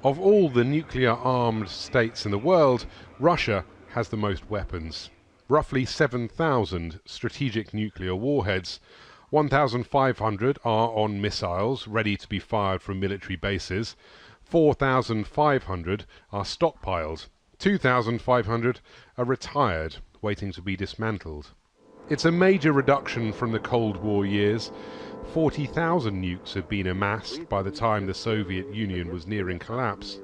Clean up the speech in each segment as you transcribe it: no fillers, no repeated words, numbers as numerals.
Of all the nuclear-armed states in the world, Russia has the most weapons. Roughly 7,000 strategic nuclear warheads. 1,500 are on missiles, ready to be fired from military bases. 4,500 are stockpiled. 2,500 are retired, waiting to be dismantled. It's a major reduction from the Cold War years. 40,000 nukes had been amassed by the time the Soviet Union was nearing collapse.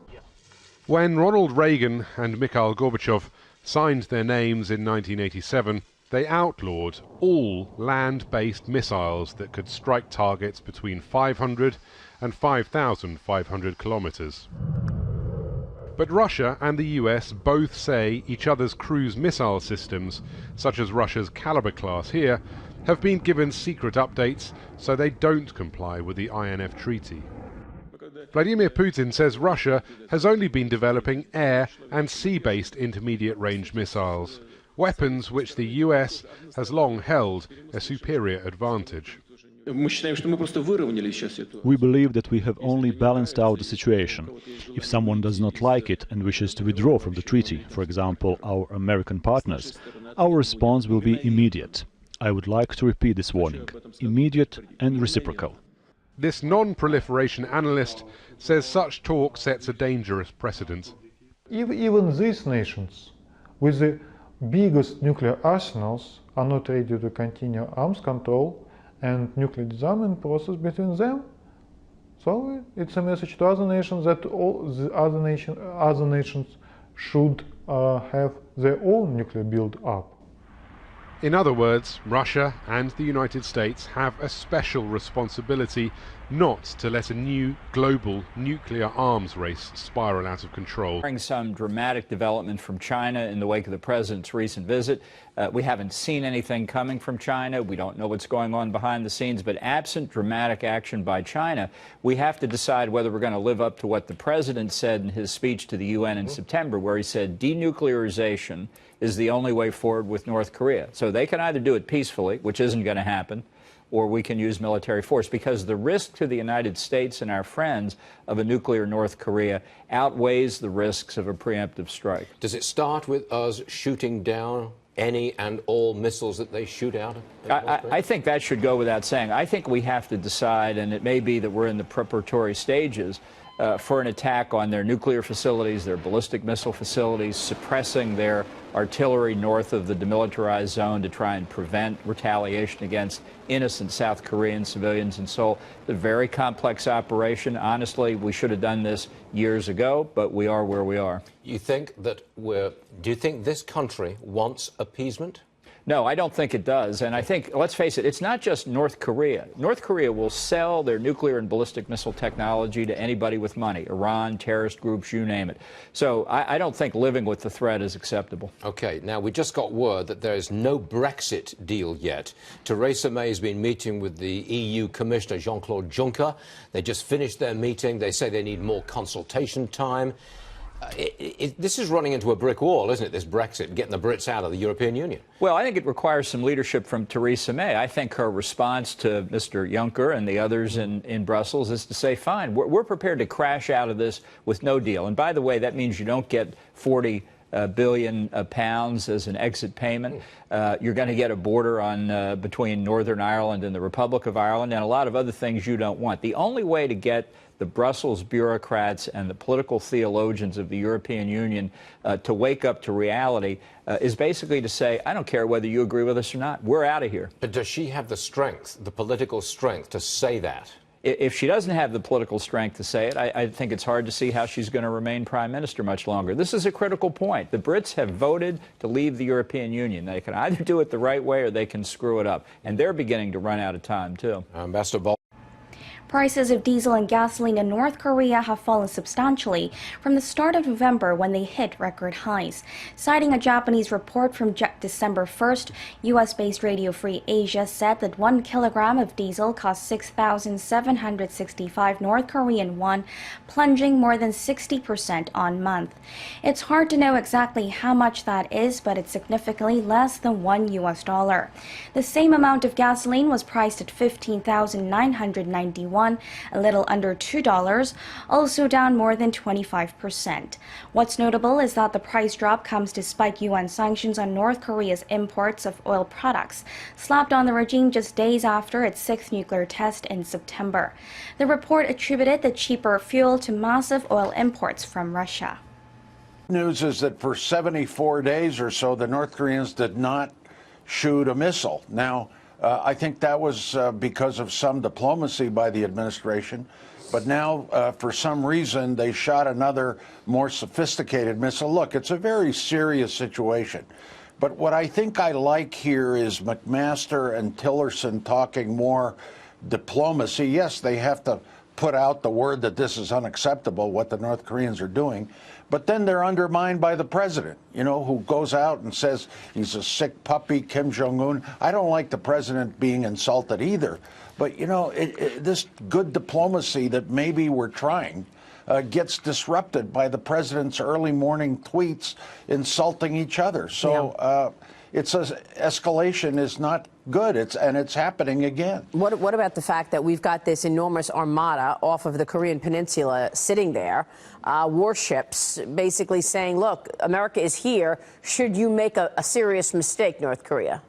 When Ronald Reagan and Mikhail Gorbachev signed their names in 1987, they outlawed all land-based missiles that could strike targets between 500 and 5,500 kilometers. But Russia and the US both say each other's cruise missile systems, such as Russia's Caliber class here, have been given secret updates so they don't comply with the INF Treaty. Vladimir Putin says Russia has only been developing air and sea-based intermediate-range missiles, weapons which the US has long held a superior advantage. We believe that we have only balanced out the situation. If someone does not like it and wishes to withdraw from the treaty, for example, our American partners, our response will be immediate. I would like to repeat this warning: immediate and reciprocal. This non-proliferation analyst says such talk sets a dangerous precedent. Even these nations, with the biggest nuclear arsenals, are not ready to continue arms control and nuclear disarmament process between them. So it's a message to other nations that all the other nations should have their own nuclear build-up. In other words, Russia and the United States have a special responsibility not to let a new global nuclear arms race spiral out of control. Some dramatic development from China in the wake of the president's recent visit. We haven't seen anything coming from China. We don't know what's going on behind the scenes. But absent dramatic action by China, we have to decide whether we're going to live up to what the president said in his speech to the UN in September, where he said denuclearization is the only way forward with North Korea. So they can either do it peacefully, which isn't going to happen, or we can use military force, because the risk to the United States and our friends of a nuclear North Korea outweighs the risks of a preemptive strike. Does it start with us shooting down any and all missiles that they shoot out? I think that should go without saying. I think we have to decide, and it may be that we're in the preparatory stages, for an attack on their nuclear facilities, their ballistic missile facilities, suppressing their artillery north of the demilitarized zone to try and prevent retaliation against innocent South Korean civilians in Seoul. It's a very complex operation. Honestly, we should have done this years ago, but we are where we are. You think that do you think this country wants appeasement? No, I don't think it does. And I think, let's face it, it's not just North Korea. North Korea will sell their nuclear and ballistic missile technology to anybody with money, Iran, terrorist groups, you name it. So I don't think living with the threat is acceptable. OK, now we just got word that there is no Brexit deal yet. Theresa May has been meeting with the EU Commissioner Jean-Claude Juncker. They just finished their meeting. They say they need more consultation time. This is running into a brick wall, isn't it, this Brexit, getting the Brits out of the European Union? Well, I think it requires some leadership from Theresa May. I think her response to Mr. Juncker and the others in Brussels is to say, fine, we're prepared to crash out of this with no deal. And by the way, that means you don't get 40 billion pounds as an exit payment. You're going to get a border on between Northern Ireland and the Republic of Ireland, and a lot of other things you don't want. The only way to get the Brussels bureaucrats and the political theologians of the European Union to wake up to reality is basically to say, I don't care whether you agree with us or not, we're out of here. But does she have the strength, the political strength, to say that? If she doesn't have the political strength to say it, I think it's hard to see how she's going to remain prime minister much longer. This is a critical point. The Brits have voted to leave the European Union. They can either do it the right way or they can screw it up. And they're beginning to run out of time, too. Ambassador Ball. Prices of diesel and gasoline in North Korea have fallen substantially from the start of November when they hit record highs. Citing a Japanese report from December 1st, U.S.-based Radio Free Asia said that 1 kilogram of diesel cost 6,765 North Korean won, plunging more than 60% on month. It's hard to know exactly how much that is, but it's significantly less than $1. The same amount of gasoline was priced at 15,991 won, a little under $2, also down more than 25%. What's notable is that the price drop comes despite UN sanctions on North Korea's imports of oil products, slapped on the regime just days after its sixth nuclear test in September. The report attributed the cheaper fuel to massive oil imports from Russia. News is that for 74 days or so, the North Koreans did not shoot a missile. Now, I think that was because of some diplomacy by the administration. But now, for some reason, they shot another more sophisticated missile. Look, it's a very serious situation. But what I think I like here is McMaster and Tillerson talking more diplomacy. Yes, they have to put out the word that this is unacceptable, what the North Koreans are doing. But then they're undermined by the president, you know, who goes out and says he's a sick puppy, Kim Jong-un. I don't like the president being insulted either. But, you know, this good diplomacy that maybe we're trying gets disrupted by the president's early morning tweets insulting each other. So it's escalation is not good. It's happening again. What about the fact that we've got this enormous armada off of the Korean Peninsula sitting there, warships basically saying, look, America is here should you make a serious mistake, North Korea?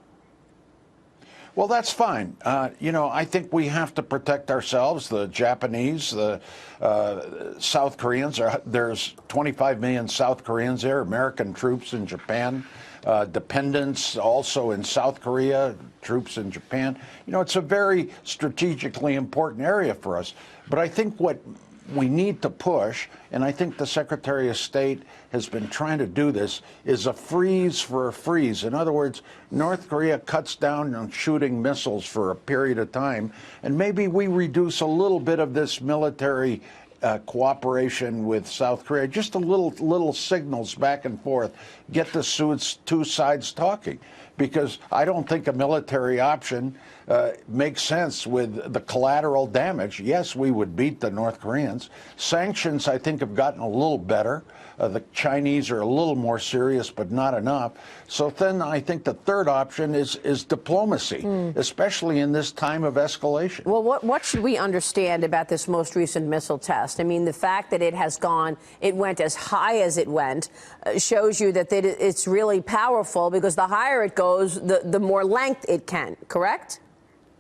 Well, that's fine. You know, I think we have to protect ourselves, the Japanese, the South Koreans. There's 25 million South Koreans there, American troops in Japan, dependents also in South Korea, troops in Japan. You know, it's a very strategically important area for us. But I think what we need to push, and I think the Secretary of State has been trying to do this, is a freeze for a freeze. In other words, North Korea cuts down on shooting missiles for a period of time, and maybe we reduce a little bit of this military cooperation with South Korea, just a little signals back and forth, get the two sides talking. Because I don't think a military option makes sense with the collateral damage. Yes, we would beat the North Koreans. Sanctions, I think, have gotten a little better. The Chinese are a little more serious, but not enough. So then I think the third option is diplomacy, especially in this time of escalation. Well, what should we understand about this most recent missile test? I mean, the fact that it went as high as it went, shows you that it's really powerful, because the higher it goes, the more length it can, correct?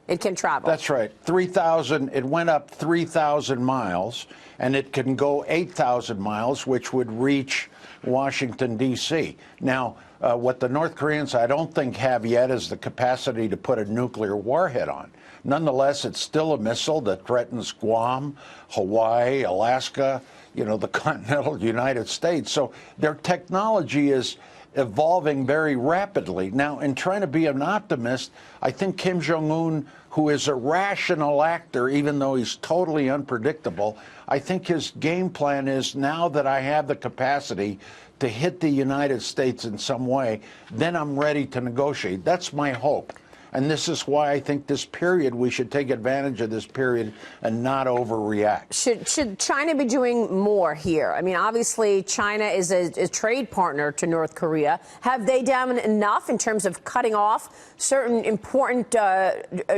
It can travel. That's right. 3,000, it went up 3,000 miles, and it can go 8,000 miles, which would reach Washington, D.C. Now, what the North Koreans, I don't think, have yet is the capacity to put a nuclear warhead on. Nonetheless, it's still a missile that threatens Guam, Hawaii, Alaska, you know, the continental United States. So their technology is evolving very rapidly. Now, in trying to be an optimist, I think Kim Jong-un, who is a rational actor, even though he's totally unpredictable, I think his game plan is, now that I have the capacity to hit the United States in some way, then I'm ready to negotiate. That's my hope. And this is why I think this period, we should take advantage of this period and not overreact. Should China be doing more here? I mean, obviously, China is a trade partner to North Korea. Have they done enough in terms of cutting off certain important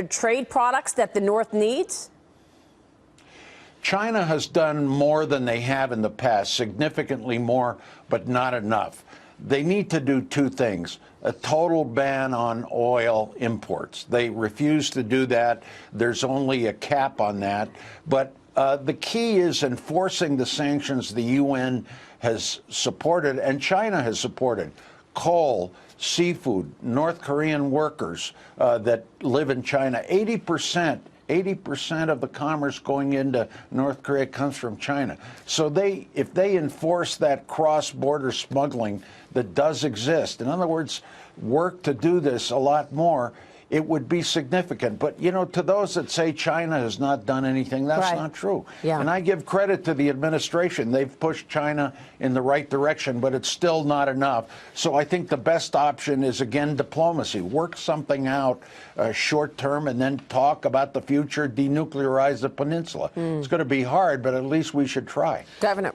trade products that the North needs? China has done more than they have in the past, significantly more, but not enough. They need to do two things: a total ban on oil imports. They refuse to do that. There's only a cap on that. But the key is enforcing the sanctions the UN has supported and China has supported. Coal, seafood, North Korean workers that live in China, 80% of the commerce going into North Korea comes from China. So if they enforce that cross-border smuggling that does exist, in other words, work to do this a lot more, it would be significant. But, you know, to those that say China has not done anything, that's not true. Yeah. And I give credit to the administration. They've pushed China in the right direction, but it's still not enough. So I think the best option is, again, diplomacy. Work something out short term and then talk about the future, denuclearize the peninsula. It's going to be hard, but at least we should try. Governor.